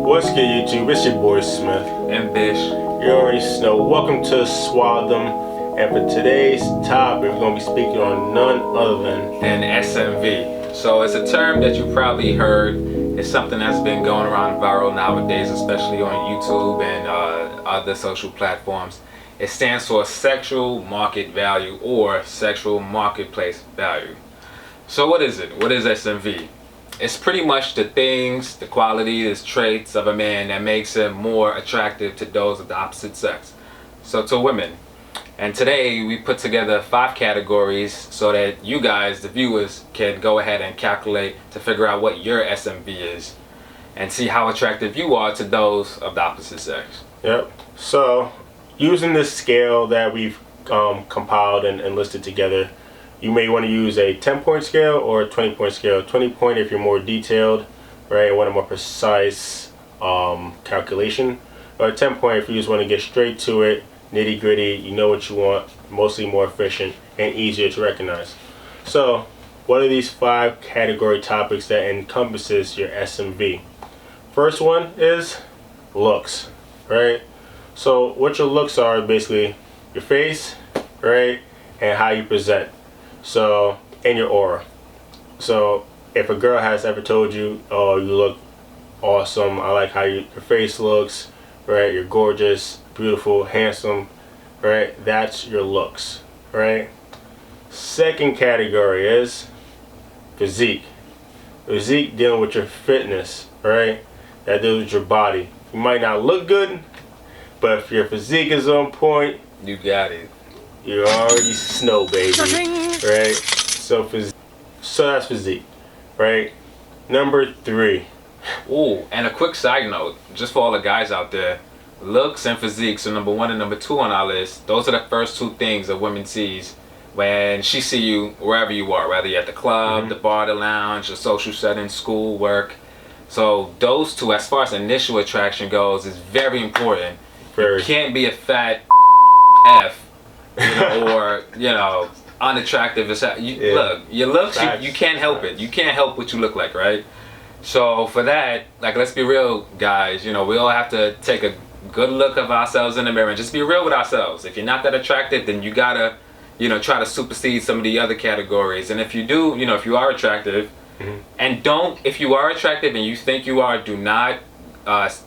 What's good, YouTube? It's your boy Smith and Vish. You already know. Welcome to Swab Them. And for today's topic, we're going to be speaking on none other than SMV. So it's a term that you probably heard. It's something that's been going around viral nowadays, especially on YouTube and other social platforms. It stands for sexual market value or sexual marketplace value. So what is it? What is SMV? It's pretty much the things, the qualities, traits of a man that makes him more attractive to those of the opposite sex. So to women. And today we put together 5 categories so that you guys, the viewers, can go ahead and calculate to figure out what your SMV is and see how attractive you are to those of the opposite sex. Yep. So using this scale that we've compiled and listed together, you may want to use a 10-point scale or a 20-point scale. 20-point if you're more detailed, right, and want a more precise calculation. Or a 10-point if you just want to get straight to it, nitty-gritty, you know what you want, mostly more efficient and easier to recognize. So, what are these 5 category topics that encompasses your SMV? First one is looks, right? So, what your looks are basically your face, right, and how you present. So, and your aura. So, if a girl has ever told you, oh, you look awesome, I like how your face looks, right, you're gorgeous, beautiful, handsome, right, that's your looks, right? Second category is physique. Physique dealing with your fitness, right? That deals with your body. You might not look good, but if your physique is on point, you got it. You already snow, baby, right? So that's physique, right? Number 3. Ooh, and a quick side note, just for all the guys out there, looks and physique, so number 1 and number 2 on our list, those are the first 2 things a woman sees when she see you wherever you are, whether you're at the club, the bar, the lounge, a social setting, school, work. So those 2, as far as initial attraction goes, is very important. You can't be a fat F, or unattractive. Look, your looks, you can't help it. You can't help what you look like, right? So for that, like, let's be real, guys. We all have to take a good look of ourselves in the mirror and just be real with ourselves. If you're not that attractive, then you gotta, try to supersede some of the other categories. And if you do, if you are attractive, and if you are attractive and you think you are, do not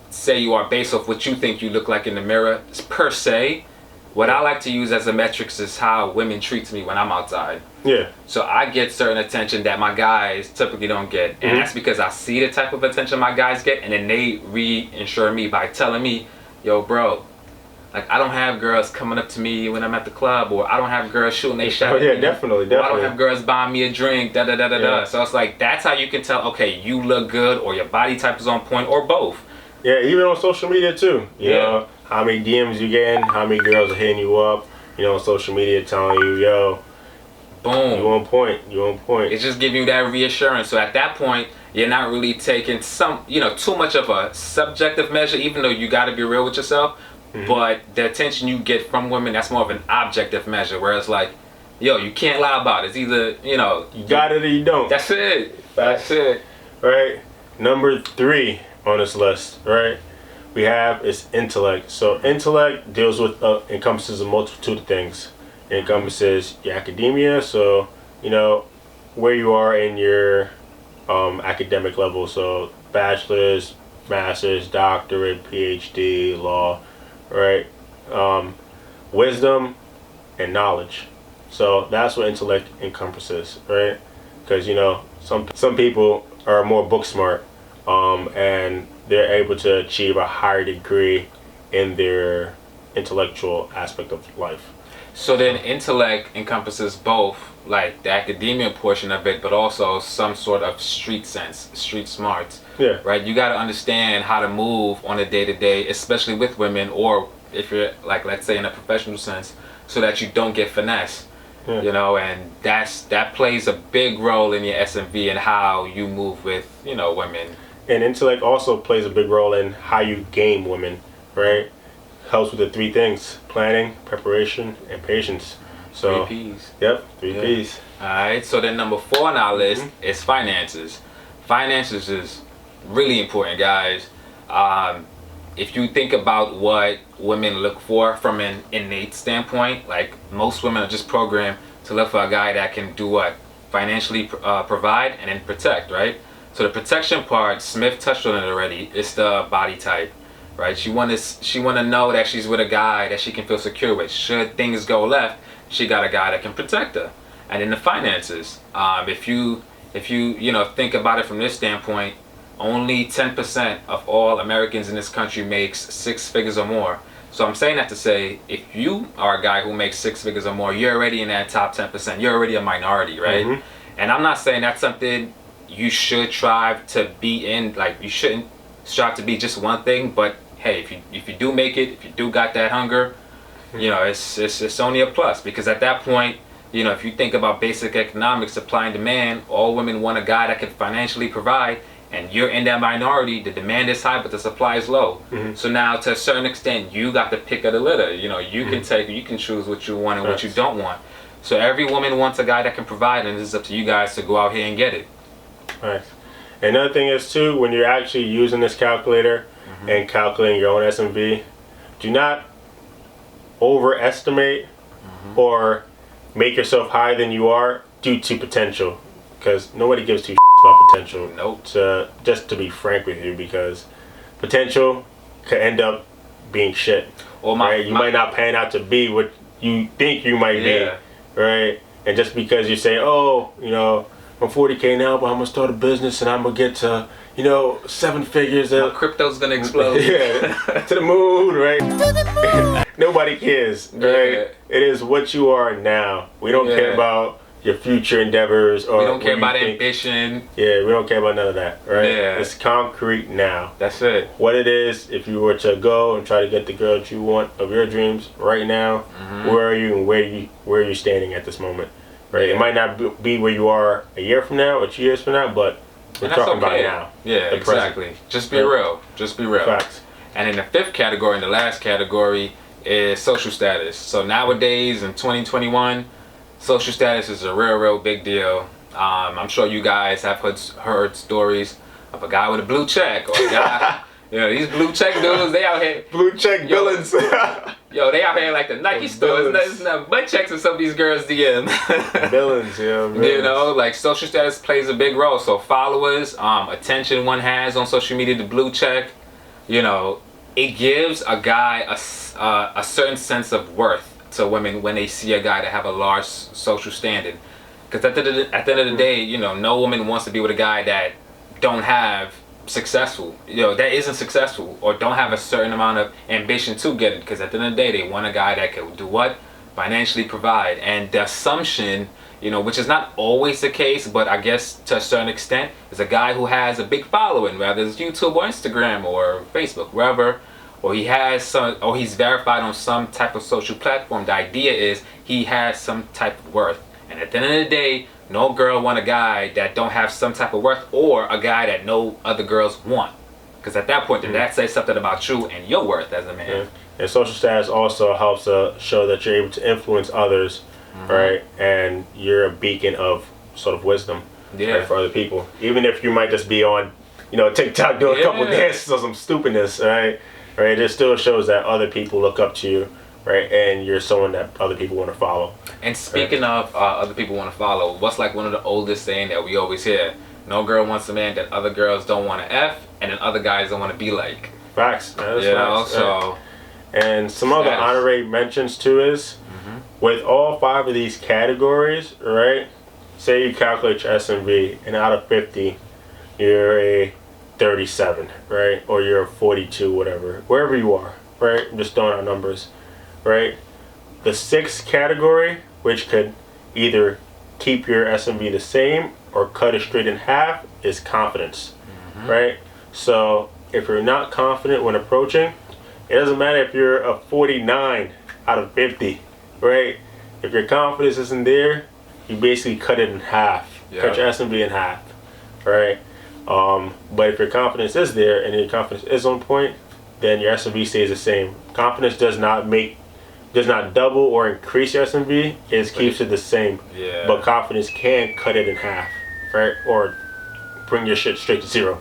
say you are based off what you think you look like in the mirror per se. What I like to use as a metric is how women treat me when I'm outside. Yeah. So I get certain attention that my guys typically don't get. And that's because I see the type of attention my guys get, and then they reassure me by telling me, yo, bro, like, I don't have girls coming up to me when I'm at the club, or I don't have girls shooting they shot. Oh, yeah, definitely. I don't have girls buying me a drink, da. So it's like, that's how you can tell, okay, you look good, or your body type is on point, or both. Yeah, even on social media too. You know, how many DMs you getting, how many girls are hitting you up, on social media telling you, yo, boom, you on point, you on point. It's just giving you that reassurance. So at that point, you're not really taking too much of a subjective measure, even though you got to be real with yourself. But the attention you get from women, that's more of an objective measure, where it's like, yo, you can't lie about it. It's either, you got it or you don't. That's it. That's it. Right? Number 3 on this list, right, we have is intellect. So intellect deals with encompasses a multitude of things. It encompasses your academia, so where you are in your academic level, so bachelor's, master's, doctorate, PhD, law, right? Wisdom and knowledge. So that's what intellect encompasses, right? Because some people are more book smart, and they're able to achieve a higher degree in their intellectual aspect of life. So then intellect encompasses both, like, the academia portion of it, but also some sort of street sense, street smarts. Yeah. Right? You got to understand how to move on a day-to-day, especially with women, or if you're, like, let's say in a professional sense, so that you don't get finesse. And that plays a big role in your SMV and how you move with, women. And intellect also plays a big role in how you game women, right? Helps with the 3 things: planning, preparation, and patience. So 3 P's. Yep, 3 P's. Alright, so then number 4 on our list is finances. Finances is really important, guys. If you think about what women look for from an innate standpoint, like most women are just programmed to look for a guy that can do what? Financially provide and then protect, right? So the protection part, Smith touched on it already. It's the body type, right? She want to know that she's with a guy that she can feel secure with. Should things go left, she got a guy that can protect her. And then the finances. If you think about it from this standpoint, only 10% of all Americans in this country makes 6 figures or more. So I'm saying that to say, if you are a guy who makes 6 figures or more, you're already in that top 10%. You're already a minority, right? Mm-hmm. And I'm not saying that's something you should strive to be in. Like, you shouldn't strive to be just one thing. But hey, if you do make it, if you do got that hunger, it's only a plus. Because at that point, if you think about basic economics, supply and demand, all women want a guy that can financially provide. And you're in that minority, the demand is high, but the supply is low. Mm-hmm. So now, to a certain extent, you got the pick of the litter. You can choose what you want and what you don't want. So every woman wants a guy that can provide, and it's up to you guys to go out here and get it. Right. Another thing is too, when you're actually using this calculator and calculating your own SMV, do not overestimate or make yourself higher than you are due to potential, because nobody gives two about potential. Nope. Just to be frank with you, because potential could end up being shit. Or you might not pan out to be what you think you might be, right? And just because you say, I'm 40K now, but I'm gonna start a business and I'm gonna get to 7 figures. My crypto's gonna explode. To the moon, right? To the moon. Nobody cares, right? Yeah. It is what you are now. We don't care about your future endeavors, or we don't care about ambition. Yeah, we don't care about none of that, right? Yeah. It's concrete now. That's it. What it is, if you were to go and try to get the girl that you want of your dreams right now, where are you and where are you standing at this moment, right? It might not be where you are a year from now or 2 years from now, but we're talking about now. Yeah, exactly. Present. Just be real. Just be real. Facts. And in the 5th category, and the last category, is social status. So nowadays in 2021, social status is a real big deal. I'm sure you guys have heard stories of a guy with a blue check, or a guy, these blue check dudes, they out here. Blue check villains. They out here like the Nike stores. It's not butt checks in some of these girls' DM. Villains, villains. Like social status plays a big role. So followers, attention one has on social media, the blue check, it gives a guy a certain sense of worth to women when they see a guy that have a large social standing. Because at the end of the day, no woman wants to be with a guy that don't have that isn't successful, or don't have a certain amount of ambition to get it. Because at the end of the day, they want a guy that can do what? Financially provide. And the assumption, which is not always the case, but I guess to a certain extent, is a guy who has a big following, whether it's YouTube or Instagram or Facebook, wherever, or he's verified on some type of social platform. The idea is he has some type of worth. And at the end of the day, no girl want a guy that don't have some type of worth, or a guy that no other girls want. Because at that point, then that says something about you and your worth as a man. Yeah. And social status also helps show that you're able to influence others, right? And you're a beacon of sort of wisdom, right, for other people. Even if you might just be on, TikTok doing a couple of dances or some stupidness, right? Right? It still shows that other people look up to you, right? And you're someone that other people want to follow. And speaking of other people want to follow, what's like one of the oldest saying that we always hear? No girl wants a man that other girls don't want to F, and then other guys don't want to be like. Facts. That's facts. So. And some other honorary mentions too is, with all 5 of these categories, right? Say you calculate your SMV, and out of 50, you're a 37, right? Or you're a 42, whatever. Wherever you are, right? I'm just throwing out numbers, right? The 6th category, which could either keep your SMV the same or cut it straight in half, is confidence, right? So if you're not confident when approaching, it doesn't matter if you're a 49 out of 50, right? If your confidence isn't there, you basically cut it in half. Cut your SMV in half, right? But if your confidence is there and your confidence is on point, then your SMV stays the same. Confidence does not double or increase your SMV. It keeps it the same. Yeah. But confidence can cut it in half, right? Or bring your shit straight to 0.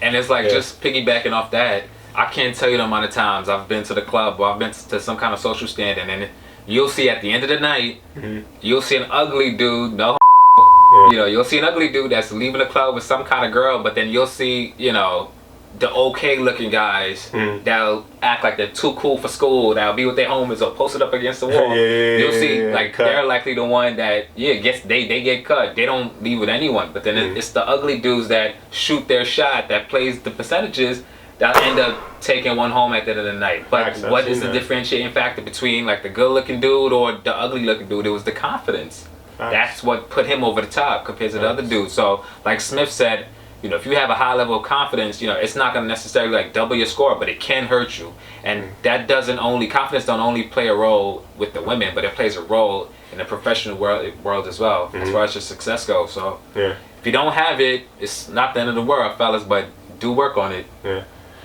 And it's like, Yeah. just piggybacking off that, I can't tell you the amount of times I've been to the club or I've been to some kind of social standing, and you'll see at the end of the night, you'll see an ugly dude, no, you know, you'll see an ugly dude that's leaving the club with some kind of girl, but then you'll see, you know, the okay looking guys that'll act like they're too cool for school, that'll be with their homies or posted up against the wall. You'll see like cut. they're likely the one that they get cut. They don't leave with anyone. But then it's the ugly dudes that shoot their shot, that plays the percentages, that end up taking one home at the end of the night. But what is the differentiating factor between like the good looking dude or the ugly looking dude? It was the confidence. That's what put him over the top compared to the other dudes. So like Smith said, you know, if you have a high level of confidence, you know, it's not going to necessarily like double your score, but it can hurt you. And that confidence don't only play a role with the women, but it plays a role in the professional world as well, as far as your success goes. So if you don't have it, it's not the end of the world, fellas, but do work on it.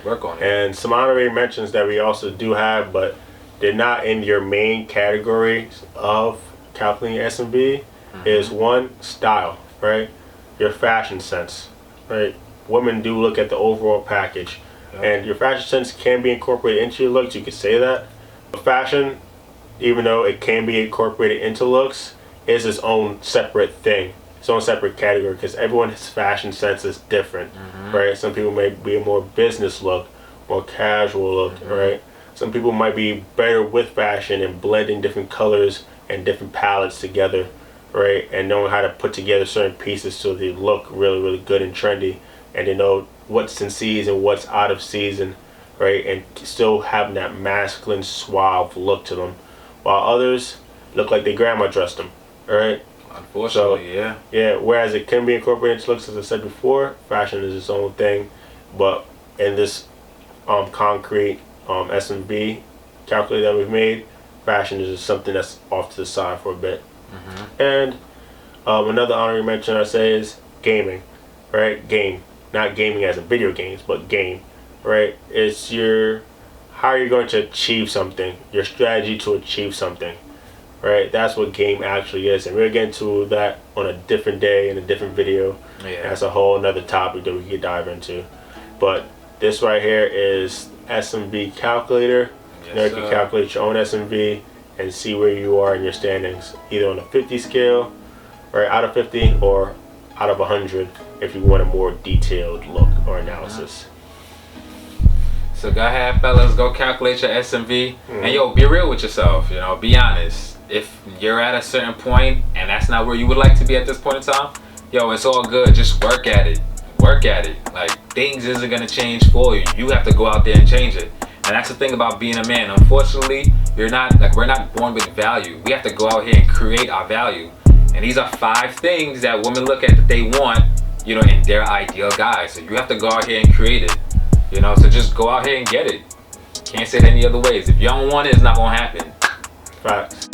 Work on it. And some honorary mentions that we also do have, but they're not in your main categories of calculating SMV, is one, style, right? Your fashion sense. Right, women do look at the overall package, and your fashion sense can be incorporated into your looks. You could say that. But fashion, even though it can be incorporated into looks, is its own separate thing, its own separate category, because everyone's fashion sense is different, right? Some people may be a more business look, more casual look, right? Some people might be better with fashion and blending different colors and different palettes together, right, and knowing how to put together certain pieces so they look really, really good and trendy, and they know what's in season, what's out of season, right, and still having that masculine, suave look to them, while others look like their grandma dressed them, right? Unfortunately, yeah. Whereas it can be incorporated into looks, as I said before, fashion is its own thing, but in this concrete SMV calculator that we've made, fashion is just something that's off to the side for a bit. And another honorary mention I say is gaming, right? Game, not gaming as in video games, but game, right? It's how you're going to achieve something, your strategy to achieve something, right? That's what game actually is, and we'll get into that on a different day in a different video. That's a whole another topic that we could dive into. But this right here is SMV calculator. Now you can calculate your own SMV and see where you are in your standings, either on a 50 scale, right, out of 50, or out of 100 if you want a more detailed look or analysis. So go ahead, fellas, go calculate your SMV, and yo, be real with yourself, you know, be honest. If you're at a certain point and that's not where you would like to be at this point in time, yo, it's all good, just work at it. Like, things isn't gonna change for you. You have to go out there and change it. And that's the thing about being a man. Unfortunately, we're not born with value. We have to go out here and create our value. And these are 5 things that women look at that they want, you know, in their ideal guy. So you have to go out here and create it. You know, so just go out here and get it. Can't say it any other ways. If you don't want it, it's not gonna happen. Facts.